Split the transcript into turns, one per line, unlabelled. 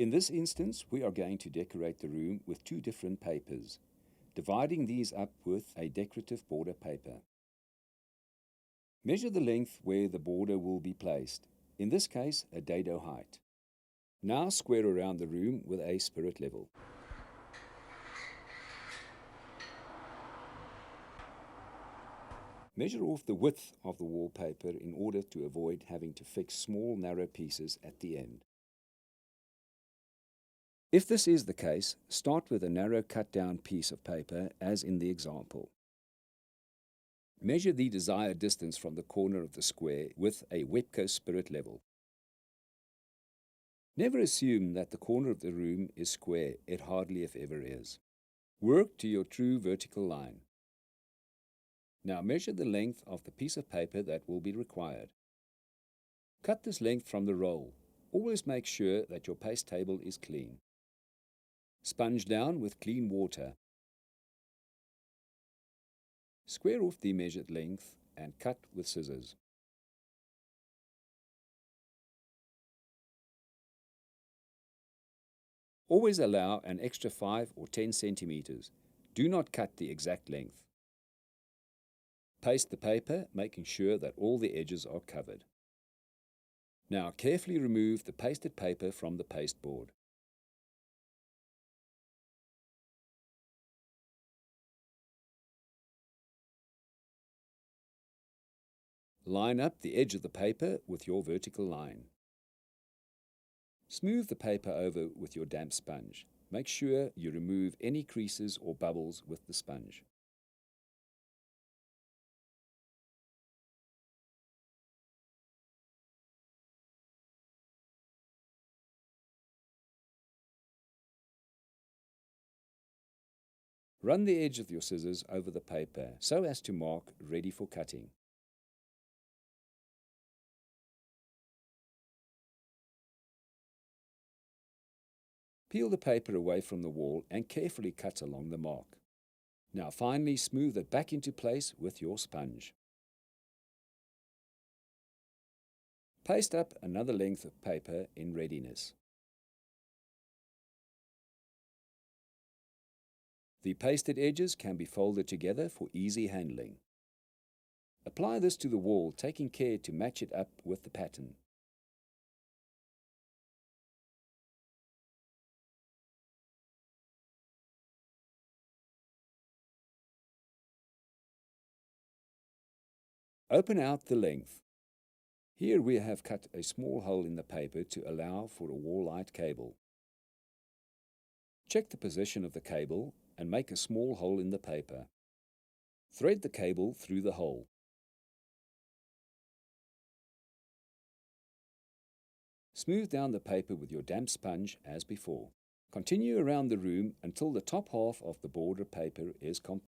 In this instance, we are going to decorate the room with two different papers, dividing these up with a decorative border paper. Measure the length where the border will be placed, in this case a dado height. Now square around the room with a spirit level. Measure off the width of the wallpaper in order to avoid having to fix small narrow pieces at the end. If this is the case, start with a narrow cut-down piece of paper as in the example. Measure the desired distance from the corner of the square with a Webco spirit level. Never assume that the corner of the room is square, it hardly if ever is. Work to your true vertical line. Now measure the length of the piece of paper that will be required. Cut this length from the roll. Always make sure that your paste table is clean. Sponge down with clean water. Square off the measured length and cut with scissors. Always allow an extra 5 or 10 centimeters. Do not cut the exact length. Paste the paper, making sure that all the edges are covered. Now carefully remove the pasted paper from the pasteboard. Line up the edge of the paper with your vertical line. Smooth the paper over with your damp sponge. Make sure you remove any creases or bubbles with the sponge. Run the edge of your scissors over the paper so as to mark ready for cutting. Peel the paper away from the wall and carefully cut along the mark. Now finally smooth it back into place with your sponge. Paste up another length of paper in readiness. The pasted edges can be folded together for easy handling. Apply this to the wall, taking care to match it up with the pattern. Open out the length. Here we have cut a small hole in the paper to allow for a wall light cable. Check the position of the cable and make a small hole in the paper. Thread the cable through the hole. Smooth down the paper with your damp sponge as before. Continue around the room until the top half of the border paper is complete.